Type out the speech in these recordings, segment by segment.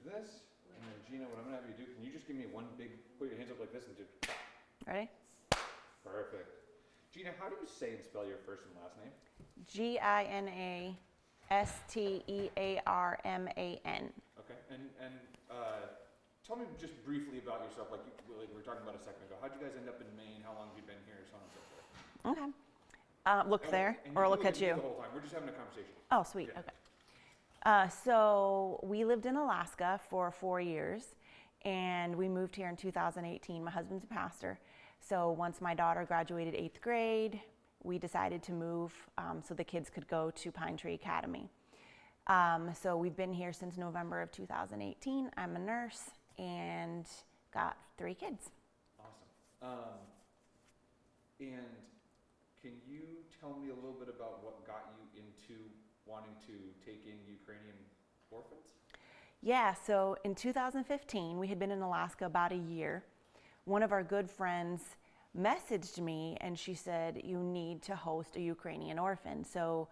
this, and then Gina, what I'm gonna have you do, can you just give me one big, put your hands up like this and do, Ready? perfect. Gina, how do you say and spell your first and last name? Gina Stearman. Okay, and tell me just briefly about yourself, like we were talking about a second ago. How'd you guys end up in Maine? How long have you been here, so on and so forth? Okay. Look there, And or you look can at do you. the whole time. We're just having a conversation. Oh, sweet. Yeah. Okay. So we lived in Alaska for 4 years, and we moved here in 2018. My husband's a pastor. So once my daughter graduated 8th grade, we decided to move so the kids could go to Pine Tree Academy. So we've been here since November of 2018. I'm a nurse and got 3 kids. Awesome. And can you tell me a little bit about what got you into wanting to take in Ukrainian orphans? Yeah, so in 2015, we had been in Alaska about a year. One of our good friends messaged me and she said, you need to host a Ukrainian orphan. So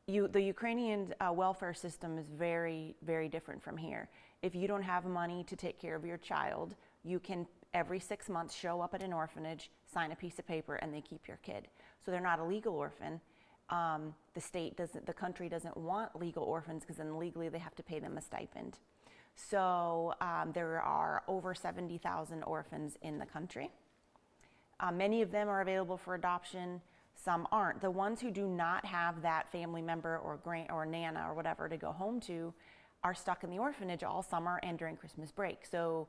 the Ukrainian welfare system is very, very different from here. If you don't have money to take care of your child, you can every 6 months show up at an orphanage, sign a piece of paper, and they keep your kid. So they're not a legal orphan. The country doesn't want legal orphans because then legally they have to pay them a stipend. So there are over 70,000 orphans in the country. Many of them are available for adoption, some aren't. The ones who do not have that family member or nana or whatever to go home to are stuck in the orphanage all summer and during Christmas break. So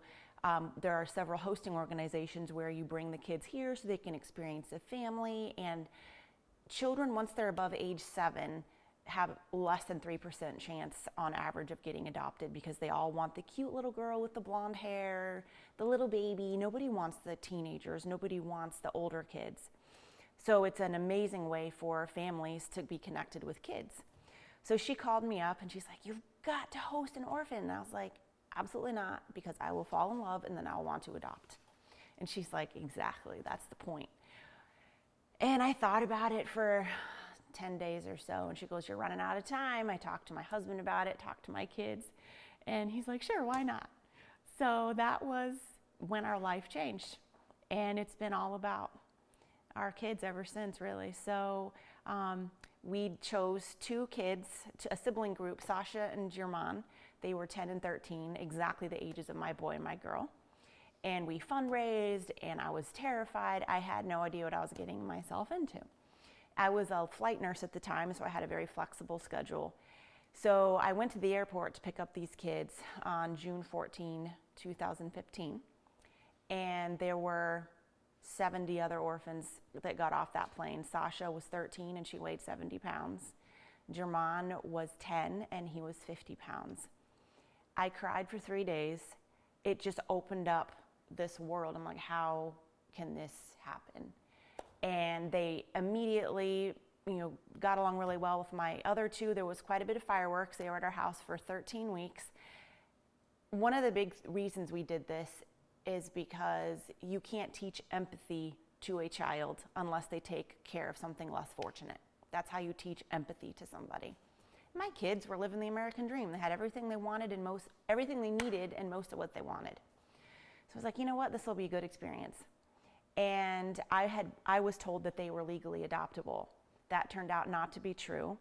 there are several hosting organizations where you bring the kids here so they can experience a family, and children, once they're above age 7, have less than 3% chance on average of getting adopted because they all want the cute little girl with the blonde hair, the little baby. Nobody wants the teenagers. Nobody wants the older kids. So it's an amazing way for families to be connected with kids. So she called me up and she's like, you've got to host an orphan. And I was like, absolutely not, because I will fall in love and then I'll want to adopt. And she's like, exactly, that's the point. And I thought about it for 10 days or so, and she goes, you're running out of time. I talked to my husband about it, talked to my kids, and he's like, sure, why not? So that was when our life changed, and it's been all about our kids ever since, really. So we chose 2 kids, a sibling group, Sasha and German. They were 10 and 13, exactly the ages of my boy and my girl. And we fundraised, and I was terrified. I had no idea what I was getting myself into. I was a flight nurse at the time, so I had a very flexible schedule. So I went to the airport to pick up these kids on June 14, 2015. And there were 70 other orphans that got off that plane. Sasha was 13 and she weighed 70 pounds. German was 10 and he was 50 pounds. I cried for 3 days. It just opened up this world. I'm like, how can this happen? And they immediately, got along really well with my other 2. There was quite a bit of fireworks. They were at our house for 13 weeks. One of the big reasons we did this is because you can't teach empathy to a child unless they take care of something less fortunate. That's how you teach empathy to somebody. My kids were living the American dream. They had everything they wanted and everything they needed and most of what they wanted. So I was like, you know what, this will be a good experience. And I was told that they were legally adoptable. That turned out not to be true.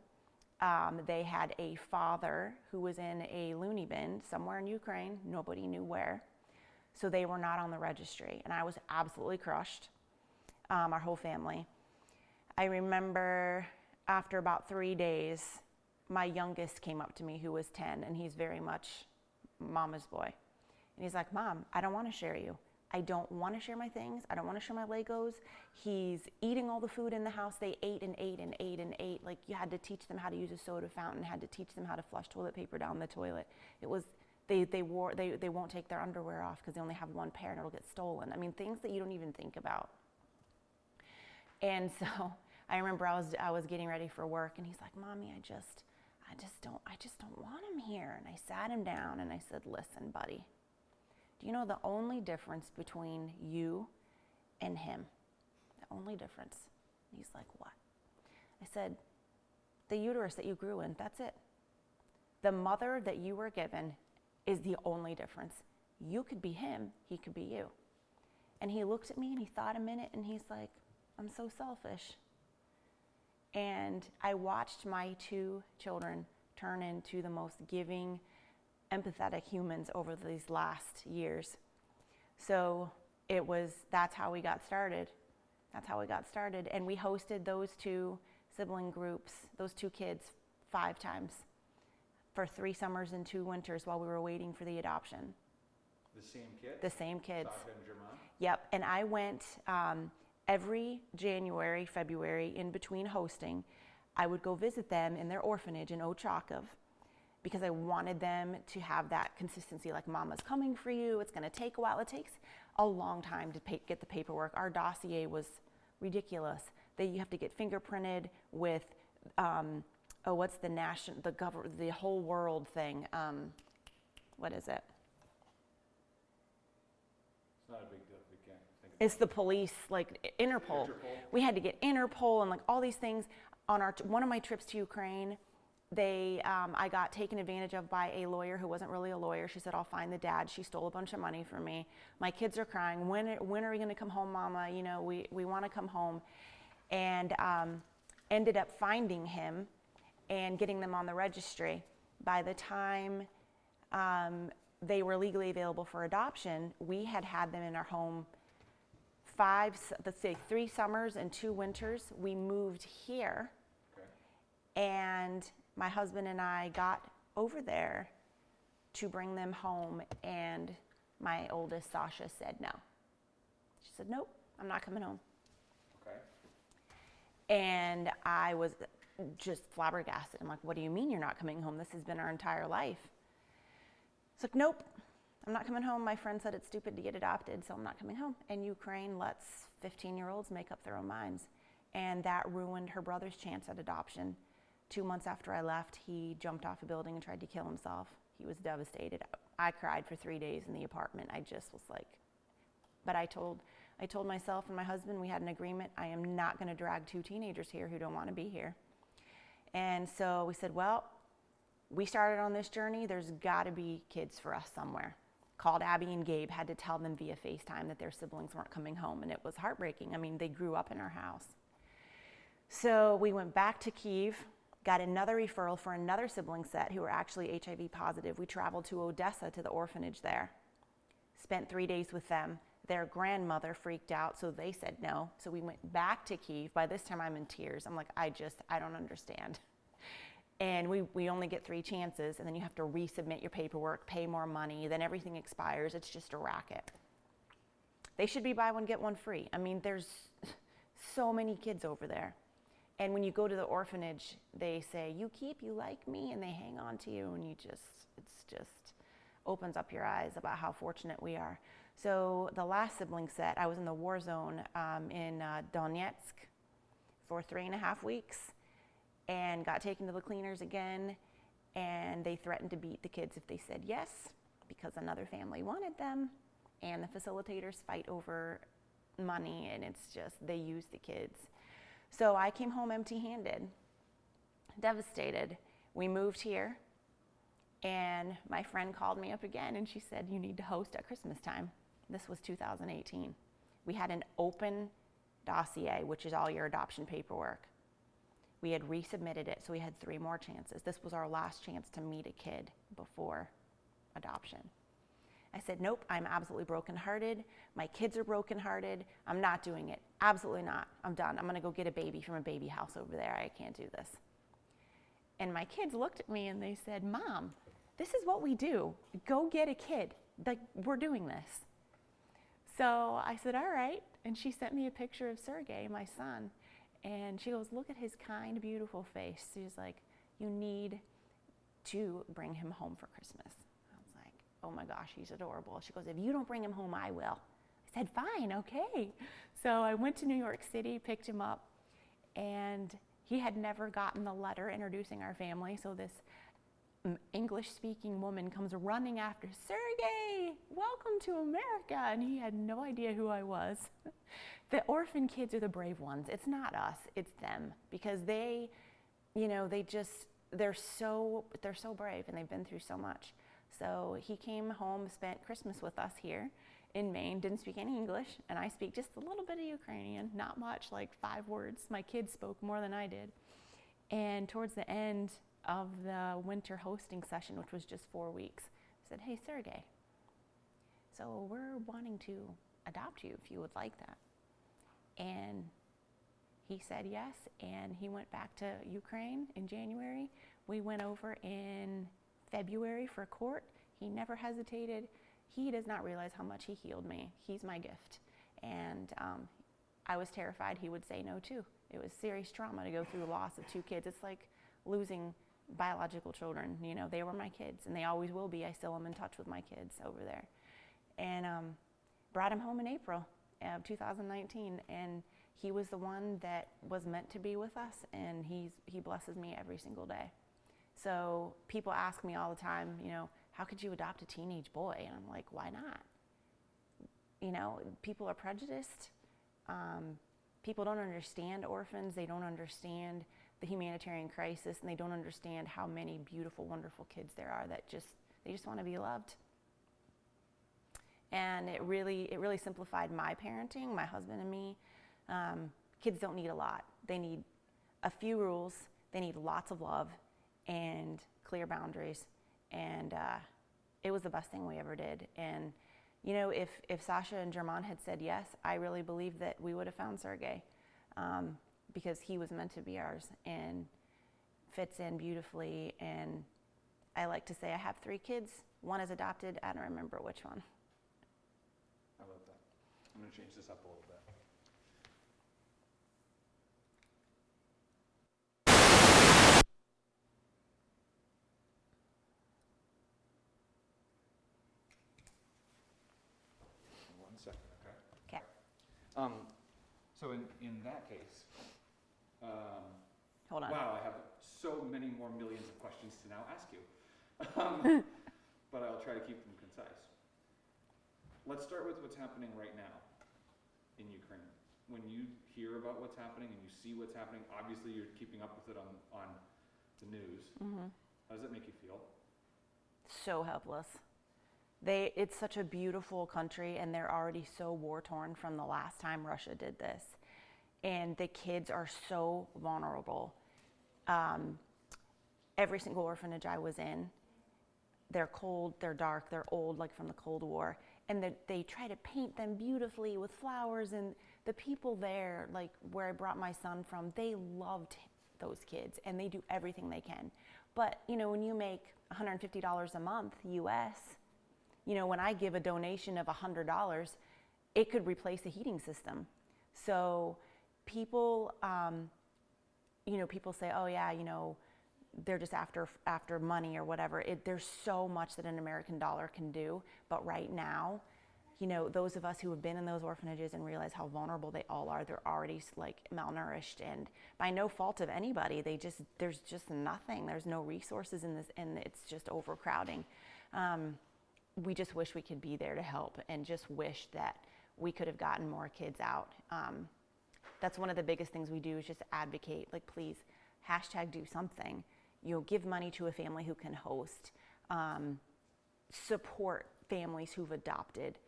They had a father who was in a loony bin somewhere in Ukraine, nobody knew where. So they were not on the registry, and I was absolutely crushed, our whole family. I remember after about 3 days, my youngest came up to me who was 10, and he's very much mama's boy. And he's like, Mom, I don't want to share you. I don't want to share my things. I don't want to share my Legos. He's eating all the food in the house. They ate and ate and ate and ate. Like, you had to teach them how to use a soda fountain, had to teach them how to flush toilet paper down the toilet. It was, they won't take their underwear off because they only have one pair and it'll get stolen. I mean, things that you don't even think about. And so I remember I was getting ready for work, and he's like, Mommy, I just don't want him here. And I sat him down and I said, listen, buddy, do you know the only difference between you and him? The only difference. And he's like, what? I said, the uterus that you grew in, that's it. The mother that you were given is the only difference. You could be him, he could be you. And he looked at me and he thought a minute and he's like, I'm so selfish. And I watched my 2 children turn into the most giving, empathetic humans over these last years. So that's how we got started. That's how we got started. And we hosted those 2 sibling groups, those 2 kids, 5 times for 3 summers and 2 winters while we were waiting for the adoption. The same kids? The same kids. Sasha and Germain? Yep, and I went every January, February, in between hosting, I would go visit them in their orphanage in Ochakov because I wanted them to have that consistency, like mama's coming for you, it's gonna take a while. It takes a long time to get the paperwork. Our dossier was ridiculous. You have to get fingerprinted with, what's the whole world thing, what is it? It's not a big deal if we can't think of It's the police, like Interpol. We had to get Interpol and like all these things. On one of my trips to Ukraine, I got taken advantage of by a lawyer who wasn't really a lawyer. She said, I'll find the dad. She stole a bunch of money from me. My kids are crying. When are we going to come home, Mama? You know, we want to come home. And ended up finding him and getting them on the registry. By the time they were legally available for adoption, we had them in our home 3 summers and 2 winters. We moved here. Okay. And my husband and I got over there to bring them home, and my oldest, Sasha, said no. She said, nope, I'm not coming home. Okay. And I was just flabbergasted. I'm like, what do you mean you're not coming home? This has been our entire life. It's like, nope, I'm not coming home. My friend said it's stupid to get adopted, so I'm not coming home. And Ukraine lets 15-year-olds make up their own minds. And that ruined her brother's chance at adoption. 2 months after I left, he jumped off a building and tried to kill himself. He was devastated. I cried for 3 days in the apartment. I just was like, but I told myself and my husband, we had an agreement, I am not going to drag 2 teenagers here who don't want to be here. And so we said, well, we started on this journey, there's got to be kids for us somewhere. Called Abby and Gabe, had to tell them via FaceTime that their siblings weren't coming home, and it was heartbreaking. I mean, they grew up in our house. So we went back to Kyiv, got another referral for another sibling set who were actually HIV positive. We traveled to Odessa to the orphanage there, spent 3 days with them. Their grandmother freaked out, so they said no. So we went back to Kyiv. By this time I'm in tears. I'm like, I don't understand. And we only get 3 chances, and then you have to resubmit your paperwork, pay more money, then everything expires. It's just a racket. They should be buy one, get one free. I mean, there's so many kids over there. And when you go to the orphanage, they say, you like me, and they hang on to you, and it's just opens up your eyes about how fortunate we are. So the last sibling set, I was in the war zone in Donetsk for 3.5 weeks and got taken to the cleaners again, and they threatened to beat the kids if they said yes because another family wanted them, and the facilitators fight over money, and it's just, they use the kids. So I came home empty-handed, devastated. We moved here, and my friend called me up again, and she said, you need to host at Christmas time. This was 2018. We had an open dossier, which is all your adoption paperwork. We had resubmitted it, so we had 3 more chances. This was our last chance to meet a kid before adoption. I said, nope, I'm absolutely brokenhearted. My kids are brokenhearted. I'm not doing it. Absolutely not. I'm done. I'm gonna go get a baby from a baby house over there. I can't do this. And my kids looked at me and they said, Mom, this is what we do. Go get a kid. Like, we're doing this. So I said, all right. And she sent me a picture of Sergey, my son. And she goes, look at his kind, beautiful face. She's like, you need to bring him home for Christmas. I was like, oh my gosh, he's adorable. She goes, if you don't bring him home, I will. I said, fine, okay. So I went to New York City, picked him up, and he had never gotten the letter introducing our family. So this English-speaking woman comes running after, Sergey, welcome to America. And he had no idea who I was. The orphan kids are the brave ones. It's not us, it's them. Because they, they're so brave and they've been through so much. So he came home, spent Christmas with us here in Maine, didn't speak any English, and I speak just a little bit of Ukrainian, not much, like 5 words. My kids spoke more than I did. And towards the end of the winter hosting session, which was just 4 weeks, I said, hey, Sergey, so we're wanting to adopt you if you would like that. And he said yes, and he went back to Ukraine in January. We went over in February for court. He never hesitated. He does not realize how much he healed me. He's my gift. And I was terrified he would say no too. It was serious trauma to go through the loss of 2 kids. It's like losing biological children. You know, they were my kids, and they always will be. I still am in touch with my kids over there. And brought him home in April of 2019, and he was the one that was meant to be with us, and he blesses me every single day. So people ask me all the time, you know, how could you adopt a teenage boy? And I'm like, why not? You know, people are prejudiced. People don't understand orphans. They don't understand the humanitarian crisis, and they don't understand how many beautiful, wonderful kids there are that they just want to be loved. And it really simplified my parenting, my husband and me. Kids don't need a lot. They need a few rules. They need lots of love and clear boundaries. And it was the best thing we ever did. And you know, if Sasha and German had said yes, I really believe that we would have found Sergey, because he was meant to be ours and fits in beautifully. And I like to say I have 3 kids. 1 is adopted. I don't remember which one. I love that. I'm going to change this up a little bit. One second, okay? Okay. So in that case, Hold on. wow, I have so many more millions of questions to now ask you. But I'll try to keep them concise. Let's start with what's happening right now in Ukraine. When you hear about what's happening and you see what's happening, obviously you're keeping up with it on the news. Mm-hmm. How does it make you feel? So helpless. It's such a beautiful country, and they're already so war-torn from the last time Russia did this. And the kids are so vulnerable. Every single orphanage I was in, they're cold, they're dark, they're old, like from the Cold War. And they try to paint them beautifully with flowers. And the people there, like where I brought my son from, they loved those kids, and they do everything they can. But, you know, when you make $150 a month US, you know, when I give a donation of $100, it could replace a heating system. So people, you know, people say, oh yeah, you know, they're just after money or whatever. There's so much that an American dollar can do. But right now, you know, those of us who have been in those orphanages and realize how vulnerable they all are, they're already like malnourished, and by no fault of anybody, there's just nothing. There's no resources in this, and it's just overcrowding. We just wish we could be there to help, and just wish that we could have gotten more kids out. That's one of the biggest things we do, is just advocate, like, please, #do something. You know, give money to a family who can host, support families who've adopted,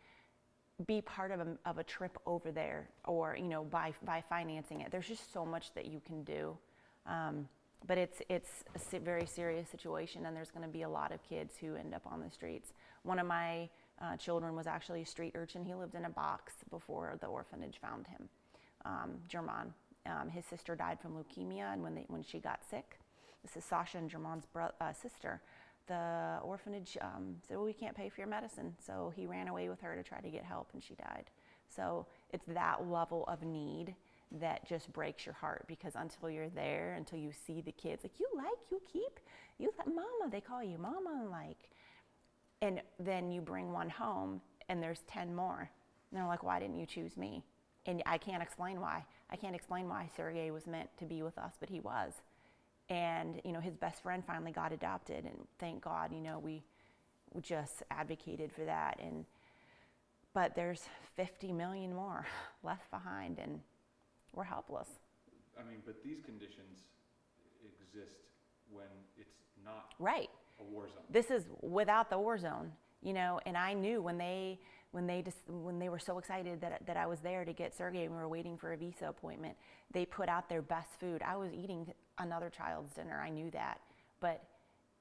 be part of a trip over there, or, you know, by financing it. There's just so much that you can do. But it's a very serious situation, and there's going to be a lot of kids who end up on the streets. One of my children was actually a street urchin. He lived in a box before the orphanage found him, German. His sister died from leukemia, and when she got sick, this is Sasha and German's sister, the orphanage said, well, we can't pay for your medicine. So he ran away with her to try to get help, and she died. So it's that level of need that just breaks your heart, because until you're there, until you see the kids, like, mama, they call you mama, and then you bring one home and there's 10 more. And they're like, why didn't you choose me? And I can't explain why. I can't explain why Sergey was meant to be with us, but he was. And, you know, his best friend finally got adopted, and thank God, you know, we just advocated for that. But there's 50 million more left behind, and we're helpless. I mean, but these conditions exist when it's not right. A war zone. This is without the war zone, you know, and I knew when they were so excited that I was there to get Sergey and we were waiting for a visa appointment, they put out their best food. I was eating another child's dinner, I knew that, but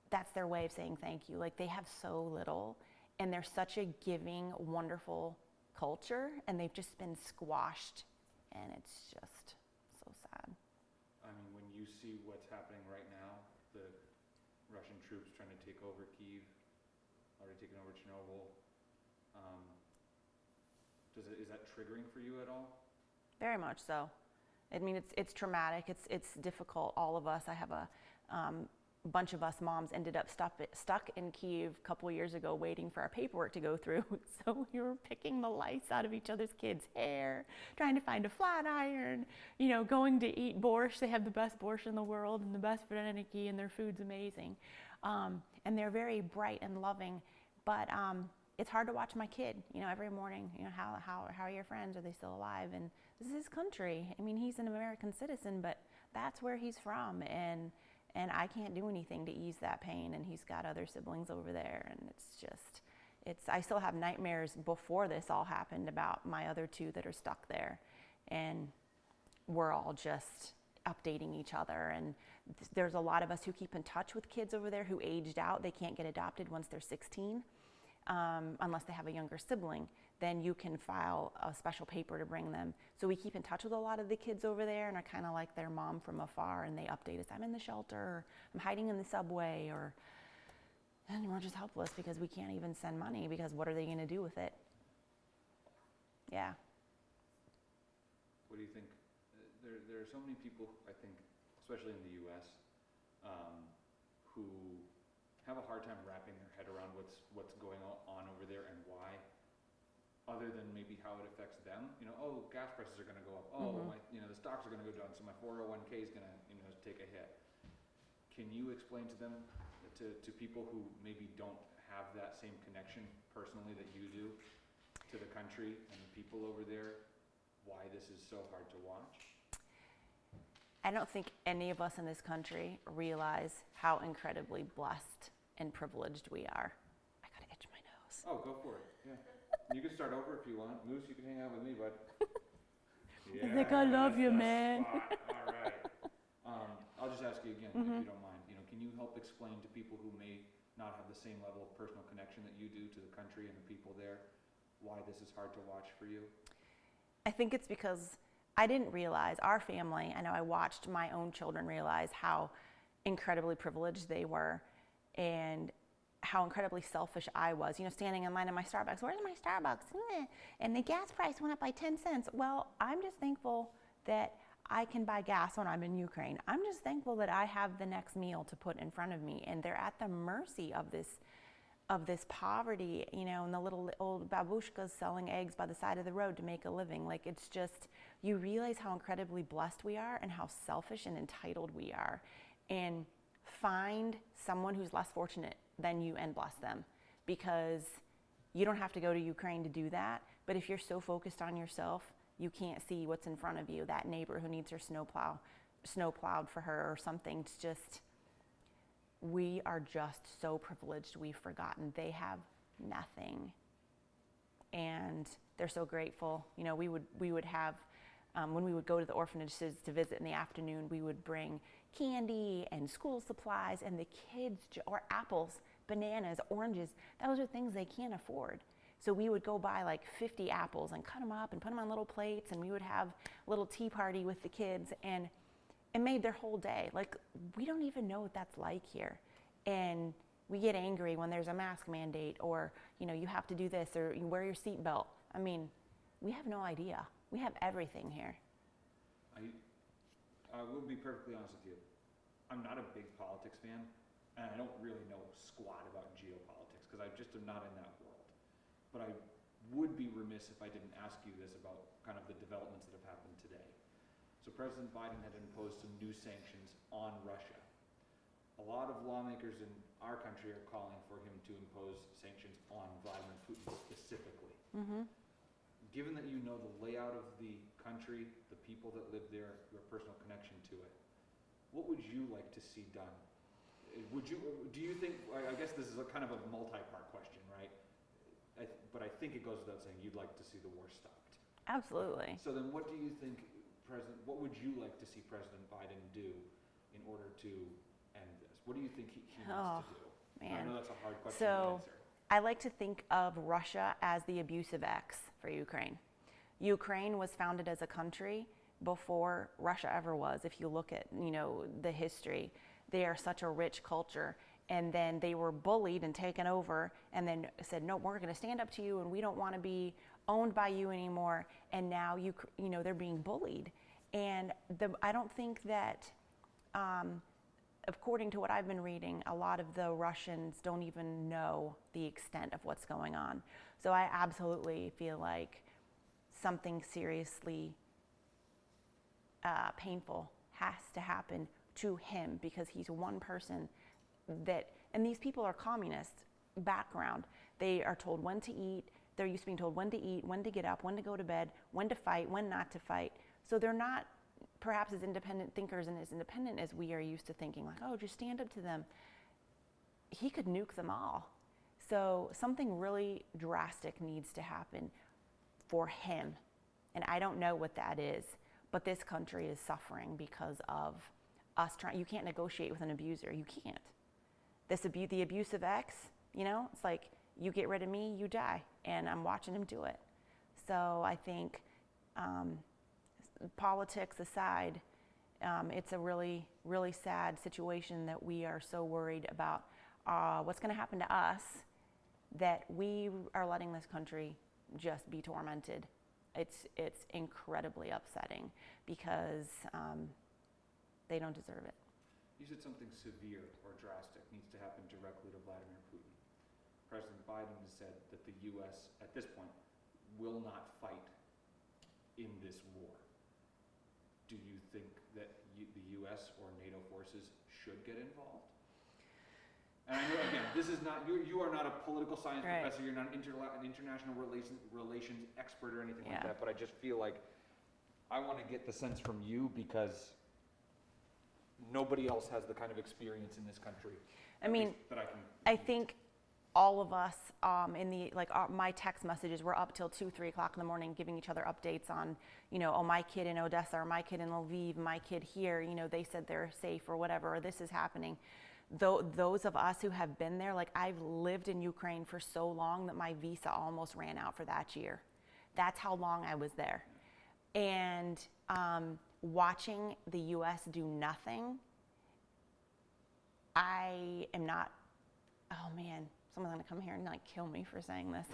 that's their way of saying thank you. Like, they have so little, and they're such a giving, wonderful culture, and they've just been squashed, and it's just so sad. I mean, when you see what's happening right now, the Russian troops trying to take over Kyiv, already taken over Chernobyl, is that triggering for you at all? Very much so. I mean, it's traumatic. It's difficult. All of us. I have a bunch of us moms ended up stuck in Kyiv a couple of years ago, waiting for our paperwork to go through. So we were picking the lice out of each other's kids' hair, trying to find a flat iron. You know, going to eat borscht. They have the best borscht in the world and the best vareniki, and their food's amazing. And they're very bright and loving, but it's hard to watch my kid, you know, every morning, you know, how are your friends? Are they still alive? And this is his country. I mean, he's an American citizen, but that's where he's from. And I can't do anything to ease that pain. And he's got other siblings over there. And I still have nightmares before this all happened about my other two that are stuck there. And we're all just updating each other. And there's a lot of us who keep in touch with kids over there who aged out. They can't get adopted once they're 16. Unless they have a younger sibling, then you can file a special paper to bring them. So we keep in touch with a lot of the kids over there and are kind of like their mom from afar, and they update us. I'm in the shelter, or I'm hiding in the subway, and we're just helpless because we can't even send money, because what are they going to do with it? Yeah. What do you think? There are so many people, I think, especially in the U.S., who have a hard time wrapping their head around what's going on over there and why, other than maybe how it affects them. You know, oh, gas prices are going to go up. Oh, the stocks are going to go down, so my 401k is going to, take a hit. Can you explain to them, to people who maybe don't have that same connection personally that you do to the country and the people over there, why this is so hard to watch? I don't think any of us in this country realize how incredibly blessed and privileged we are. I gotta itch my nose. Oh, go for it. Yeah. You can start over if you want. Moose, you can hang out with me, bud. Yeah, I think I love you, man. All right. I'll just ask you again, if you don't mind. Can you help explain to people who may not have the same level of personal connection that you do to the country and the people there, why this is hard to watch for you? I think it's because I didn't realize, our family, I know I watched my own children realize how incredibly privileged they were and how incredibly selfish I was, standing in line at my Starbucks. Where's my Starbucks? And the gas price went up by 10 cents. Well, I'm just thankful that I can buy gas when I'm in Ukraine. I'm just thankful that I have the next meal to put in front of me, and they're at the mercy of this poverty, and the little old babushkas selling eggs by the side of the road to make a living. Like, it's just, you realize how incredibly blessed we are and how selfish and entitled we are. And find someone who's less fortunate than you and bless them, because you don't have to go to Ukraine to do that. But if you're so focused on yourself, you can't see what's in front of you, that neighbor who needs her snow plowed for her or something. It's just, we are just so privileged, we've forgotten. They have nothing. And they're so grateful. We would have, when we would go to the orphanages to visit in the afternoon, we would bring candy and school supplies, and the kids, or apples, bananas, oranges. Those are things they can't afford. So we would go buy like 50 apples and cut them up and put them on little plates, and we would have a little tea party with the kids, and it made their whole day. Like, we don't even know what that's like here. And we get angry when there's a mask mandate, or, you have to do this, or you wear your seatbelt. I mean, we have no idea. We have everything here. I will be perfectly honest with you. I'm not a big politics fan, and I don't really know squat about geopolitics, because I just am not in that world. But I would be remiss if I didn't ask you this about kind of the developments that have happened today. So President Biden had imposed some new sanctions on Russia. A lot of lawmakers in our country are calling for him to impose sanctions on Vladimir Putin specifically. Mm-hmm. Given that you know the layout of the country, the people that live there, your personal connection to it, what would you like to see done? do you think, I guess this is a kind of a multi-part question, right? But I think it goes without saying you'd like to see the war stopped. Absolutely. So then what do you think what would you like to see President Biden do in order to end this? What do you think he needs to do? Man. I know that's a hard question So, to answer. I like to think of Russia as the abusive ex for Ukraine. Ukraine was founded as a country before Russia ever was. If you look at, the history, they are such a rich culture. And then they were bullied and taken over and then said, no, we're going to stand up to you and we don't want to be owned by you anymore. And now, they're being bullied. And I don't think that, according to what I've been reading, a lot of the Russians don't even know the extent of what's going on. So I absolutely feel like something seriously painful has to happen to him because he's one person and these people are communist background. They are told when to eat. They're used to being told when to eat, when to get up, when to go to bed, when to fight, when not to fight. So they're not perhaps as independent thinkers and as independent as we are used to thinking, like, oh, just stand up to them. He could nuke them all. So something really drastic needs to happen for him. And I don't know what that is, but this country is suffering because of us trying. You can't negotiate with an abuser. You can't. The abusive ex, it's like, you get rid of me, you die. And I'm watching him do it. So I think, politics aside, it's a really, really sad situation that we are so worried about what's going to happen to us that we are letting this country just be tormented. It's incredibly upsetting because they don't deserve it. You said something severe or drastic needs to happen directly to Vladimir Putin. President Biden has said that the U.S. at this point will not fight in this war. Do you think that the U.S. or NATO forces should get involved? And I know, again, this is not, you are not a political science professor, you're not an international relations expert or anything like that, but I just feel like I want to get the sense from you because nobody else has the kind of experience in this country. I think all of us my text messages were up till 2-3 o'clock in the morning giving each other updates on, my kid in Odessa or my kid in Lviv, my kid here, they said they're safe or whatever, or this is happening. Those of us who have been there, I've lived in Ukraine for so long that my visa almost ran out for that year. That's how long I was there. And watching the U.S. do nothing, I am not, oh man, someone's going to come here and kill me for saying this.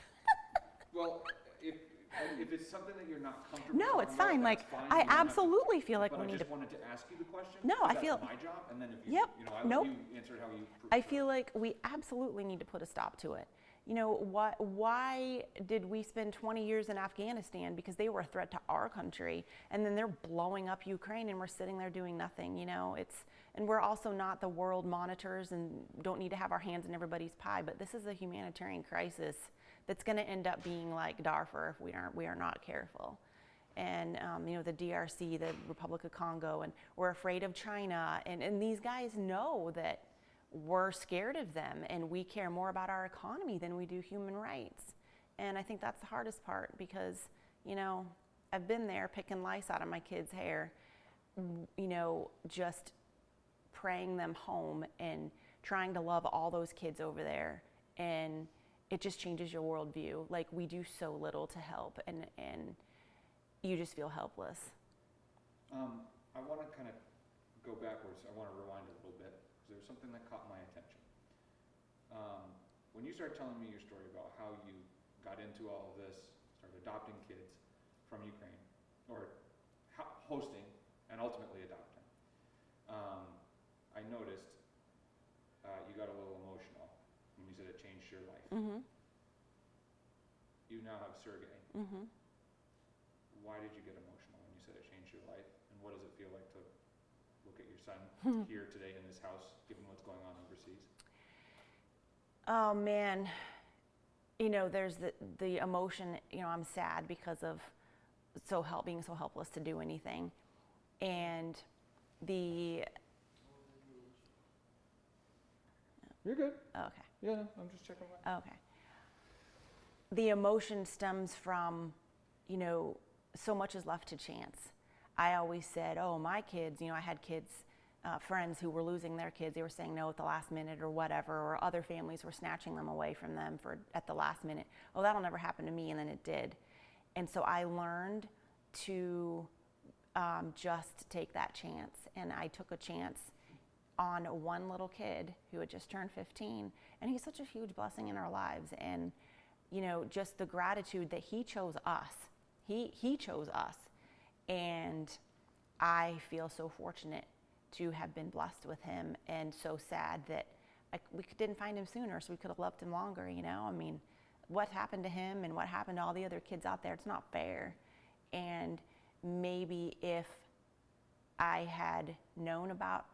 Well, if it's something that you're not comfortable no, it's fine. That's fine. I absolutely feel like we need to. I just wanted to ask you the question. No, I feel. That's my job, and then if you, yep. You answered how you. I feel like we absolutely need to put a stop to it. Why did we spend 20 years in Afghanistan? Because they were a threat to our country, and then they're blowing up Ukraine, and we're sitting there doing nothing. And we're also not the world monitors, and don't need to have our hands in everybody's pie. But this is a humanitarian crisis that's going to end up being like Darfur if we are not careful. And the DRC, the Republic of Congo, and we're afraid of China, and these guys know that we're scared of them, and we care more about our economy than we do human rights. And I think that's the hardest part because, I've been there picking lice out of my kids' hair, just praying them home and trying to love all those kids over there. And it just changes your worldview. We do so little to help, and you just feel helpless. I want to kind of go backwards. I want to rewind a little bit. There was something that caught my attention. When you started telling me your story about how you got into all of this, started adopting kids from Ukraine, or hosting and ultimately adopting, I noticed you got a little emotional when you said it changed your life. Mm-hmm. You now have Sergey. Mm-hmm. Why did you get emotional when you said it changed your life? And what does it feel like to look at your son here today in this house, given what's going on overseas? Oh man, there's the emotion. I'm sad because of being so helpless to do anything, and You're good. Okay. Yeah, no, I'm just checking. Okay. The emotion stems from, so much is left to chance. I always said, oh, my kids, I had kids, friends who were losing their kids. They were saying no at the last minute or whatever, or other families were snatching them away from them at the last minute. Oh, that'll never happen to me, and then it did. And so I learned to just take that chance. And I took a chance on one little kid who had just turned 15, and he's such a huge blessing in our lives. And just the gratitude that he chose us. He chose us, and I feel so fortunate to have been blessed with him, and so sad that we didn't find him sooner, so we could have loved him longer. I mean, what happened to him and what happened to all the other kids out there, it's not fair. And maybe if I had known about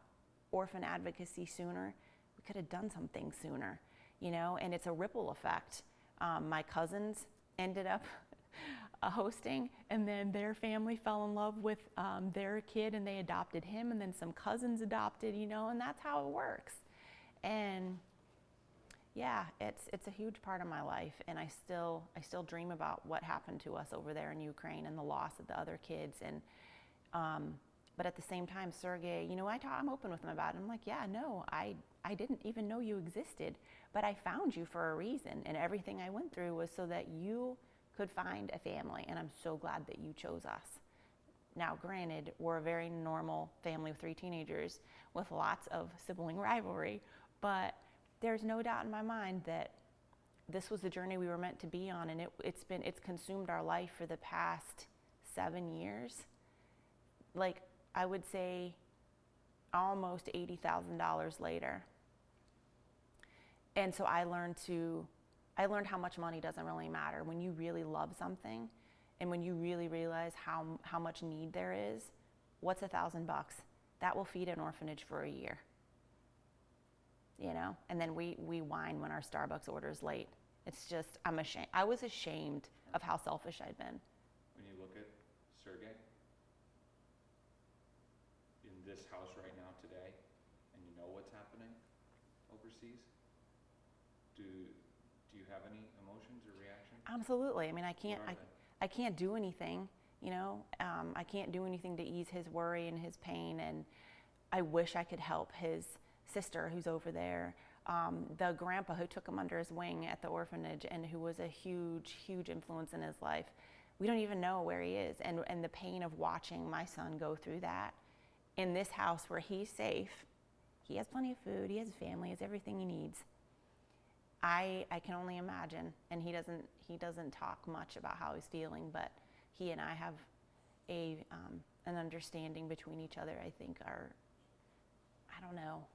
orphan advocacy sooner, we could have done something sooner, and it's a ripple effect. My cousins ended up hosting, and then their family fell in love with their kid, and they adopted him, and then some cousins adopted, and that's how it works. And yeah, it's a huge part of my life, and I still dream about what happened to us over there in Ukraine and the loss of the other kids. And but at the same time, Sergey, I'm open with him about it. I'm like, yeah, no, I didn't even know you existed, but I found you for a reason, and everything I went through was so that you could find a family, and I'm so glad that you chose us. Now, granted, we're a very normal family of 3 teenagers with lots of sibling rivalry, but there's no doubt in my mind that this was the journey we were meant to be on, and it's consumed our life for the past 7 years. Like, I would say almost $80,000 later. And so I learned how much money doesn't really matter. When you really love something, and when you really realize how much need there is, what's $1,000? That will feed an orphanage for a year. And then we whine when our Starbucks order is late. It's just, I'm ashamed. I was ashamed of how selfish I'd been. When you look at Sergey in this house right now today, and you know what's happening overseas, do you have any emotions or reactions? Absolutely. I mean, I can't do anything, I can't do anything to ease his worry and his pain, and I wish I could help his sister who's over there, the grandpa who took him under his wing at the orphanage and who was a huge, huge influence in his life. We don't even know where he is, and the pain of watching my son go through that in this house where he's safe. He has plenty of food, he has a family, he has everything he needs. I can only imagine, and he doesn't talk much about how he's feeling, but he and I have an understanding between each other. I think I don't know.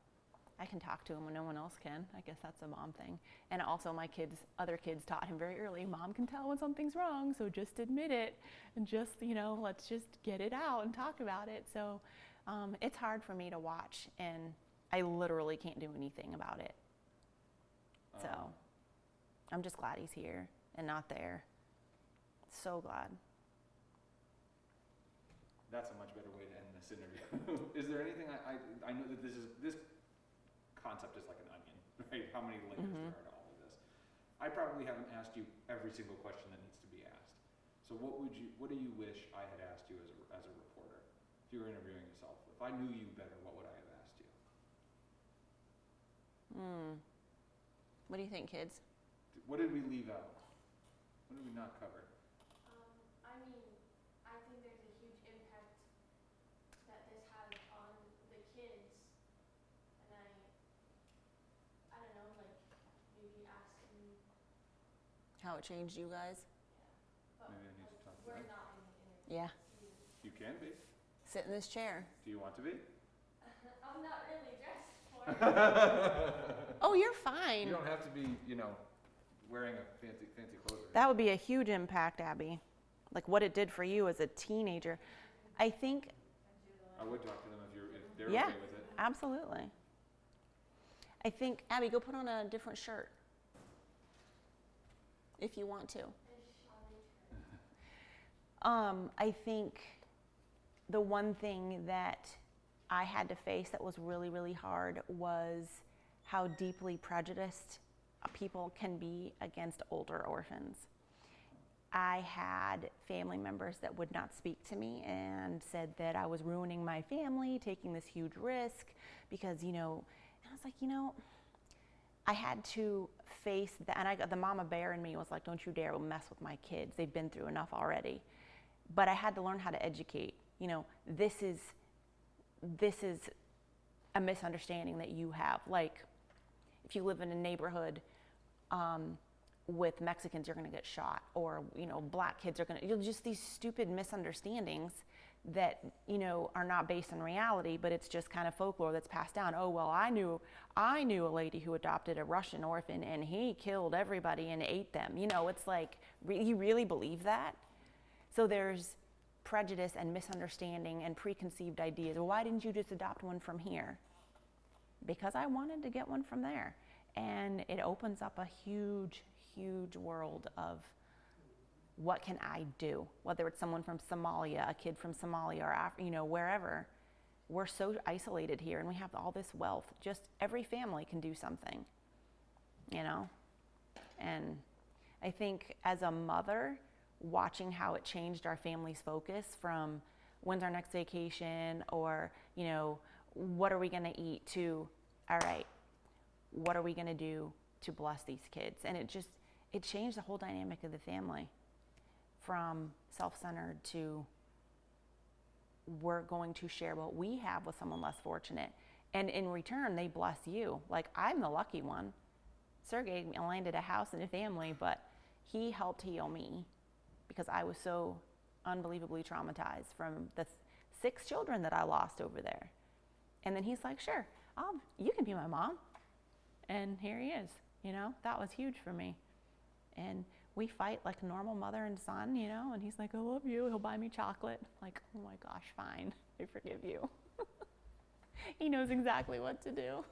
I can talk to him when no one else can. I guess that's a mom thing. And also other kids taught him very early, Mom can tell when something's wrong, so just admit it and just, let's just get it out and talk about it. So it's hard for me to watch, and I literally can't do anything about it. So I'm just glad he's here and not there. So glad. That's a much better way to end this interview. Is there anything, I know that this concept is like an onion, right? How many layers there are to all of this. I probably haven't asked you every single question that needs to be asked. So what do you wish I had asked you as a reporter? If you were interviewing yourself, if I knew you better, what would I have asked you? What do you think, kids? What did we leave out? What did we not cover? I think there's a huge impact that this has on the kids, and I don't know, like maybe ask them. How it changed you guys? But Maybe I need to talk to we're them. not in the interview. Yeah. You can be. Sit in this chair. Do you want to be? I'm not really dressed for it. Oh, you're fine. You don't have to be, wearing a fancy clothes. That would be a huge impact, Abby. Like what it did for you as a teenager. I think. I would talk to them if they're Yeah, okay with it. absolutely. I think, Abby, go put on a different shirt if you want to. I think the one thing that I had to face that was really, really hard was how deeply prejudiced people can be against older orphans. I had family members that would not speak to me and said that I was ruining my family, taking this huge risk because, and I was like, I had to face that. And the mama bear in me was like, don't you dare mess with my kids. They've been through enough already. But I had to learn how to educate. This is a misunderstanding that you have. Like, if you live in a neighborhood with Mexicans, you're going to get shot, or black kids are going to. Just these stupid misunderstandings that are not based in reality, but it's just kind of folklore that's passed down. Oh well, I knew a lady who adopted a Russian orphan, and he killed everybody and ate them. It's like, you really believe that? So there's prejudice and misunderstanding and preconceived ideas. Well, why didn't you just adopt one from here? Because I wanted to get one from there. And it opens up a huge, huge world of what can I do? Whether it's someone from Somalia, a kid from Somalia, or wherever. We're so isolated here, and we have all this wealth. Just every family can do something, And I think as a mother, watching how it changed our family's focus from when's our next vacation, or what are we going to eat, to all right, what are we going to do to bless these kids? And it changed the whole dynamic of the family, from self-centered to we're going to share what we have with someone less fortunate, and in return they bless you. Like, I'm the lucky one. Sergey landed a house and a family, but he helped heal me because I was so unbelievably traumatized from the 6 children that I lost over there. And then he's like, sure, you can be my mom. And here he is, that was huge for me. And we fight like a normal mother and son, and he's like, I love you. He'll buy me chocolate. Like, oh my gosh, fine, I forgive you. He knows exactly what to do.